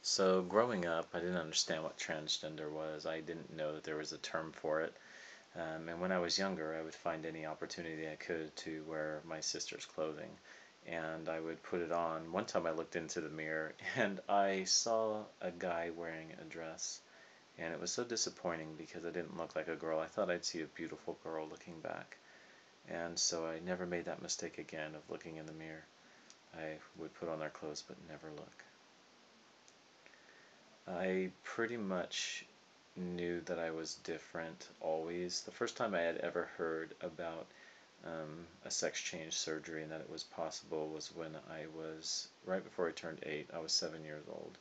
So growing up, I didn't understand what transgender was. I didn't know that there was a term for it. And when I was younger, I would find any opportunity I could to wear my sister's clothing. And I would put it on. One time I looked into the mirror and I saw a guy wearing a dress. And it was so disappointing because I didn't look like a girl. I thought I'd see a beautiful girl looking back. And so I never made that mistake again of looking in the mirror. I would put on their clothes but never look. I pretty much knew that I was different always. The first time I had ever heard about a sex change surgery and that it was possible was when I was right before I turned 8. I was 7 years old.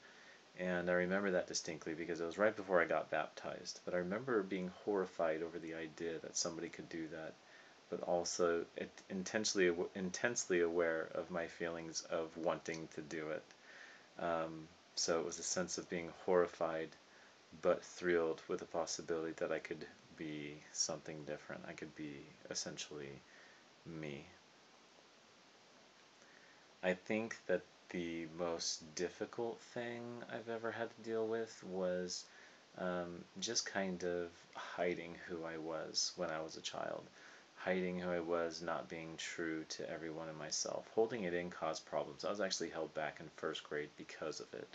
And I remember that distinctly because it was right before I got baptized. But I remember being horrified over the idea that somebody could do that, but also intensely aware of my feelings of wanting to do it. So it was a sense of being horrified but thrilled with the possibility that I could be something different. I could be essentially me. I think that the most difficult thing I've ever had to deal with was just kind of hiding who I was when I was a child. Hiding who I was, not being true to everyone and myself. Holding it in caused problems. I was actually held back in first grade because of it,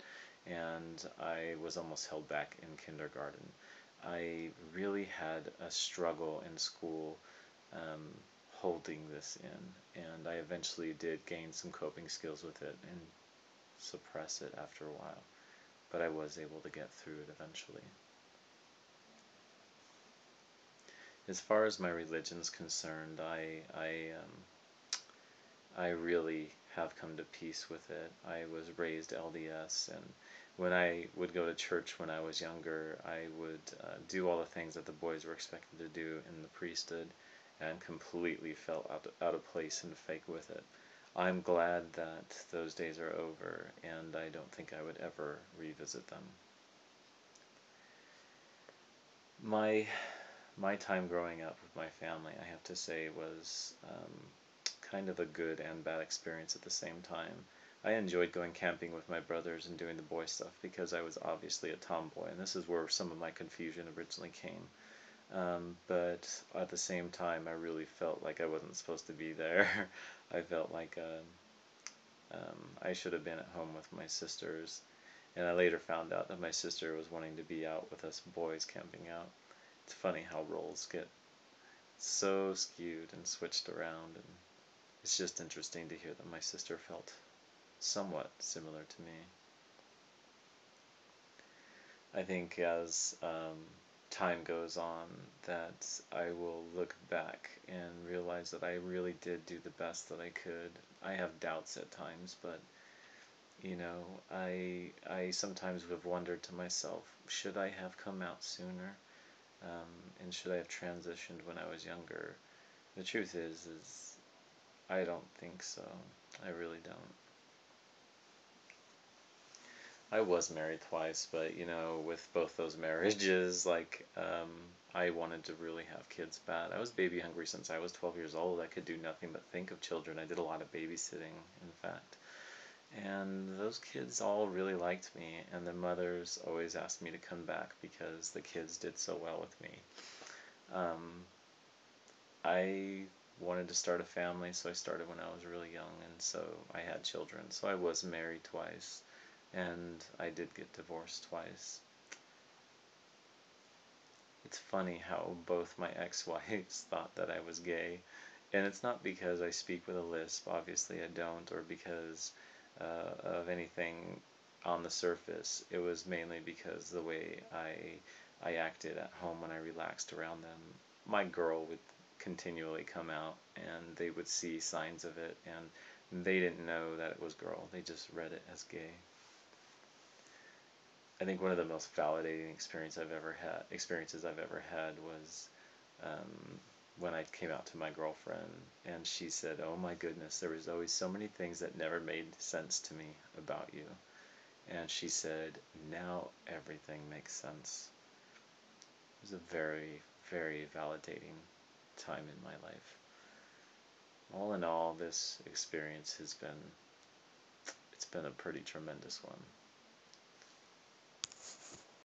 and I was almost held back in kindergarten. I really had a struggle in school um, holding this in, and I eventually did gain some coping skills with it and suppress it after a while, but I was able to get through it eventually. As far as my religion's concerned, I really have come to peace with it. I was raised LDS, and when I would go to church when I was younger, I would do all the things that the boys were expected to do in the priesthood, and completely felt out of place and fake with it. I'm glad that those days are over, and I don't think I would ever revisit them. My my time growing up with my family, I have to say, was kind of a good and bad experience at the same time. I enjoyed going camping with my brothers and doing the boy stuff because I was obviously a tomboy, and this is where some of my confusion originally came. But at the same time, I really felt like I wasn't supposed to be there. I felt like I should have been at home with my sisters, and I later found out that my sister was wanting to be out with us boys camping out. It's funny how roles get so skewed and switched around, and it's just interesting to hear that my sister felt somewhat similar to me. I think as time goes on that I will look back and realize that I really did do the best that I could. I have doubts at times, but I sometimes have wondered to myself, should I have come out sooner? And should I have transitioned when I was younger? The truth is I don't think so. I really don't. I was married twice, but with both those marriages, like, I wanted to really have kids bad. I was baby hungry since I was 12 years old. I could do nothing but think of children. I did a lot of babysitting, in fact. And those kids all really liked me, and the mothers always asked me to come back because the kids did so well with me. Um, I wanted to start a family, so I started when I was really young, and so I had children. So I was married twice, and I did get divorced twice. It's funny how both my ex-wives thought that I was gay, and it's not because I speak with a lisp, obviously I don't, or because of anything on the surface. It was mainly because the way I acted at home when I relaxed around them. My girl would continually come out, and they would see signs of it, and they didn't know that it was girl. They just read it as gay. I think one of the most validating experiences I've ever had was when I came out to my girlfriend, and she said, "Oh my goodness, there was always so many things that never made sense to me about you." And she said, "Now everything makes sense." It was a very, very validating time in my life. All in all, this experience has been it's been a pretty tremendous one.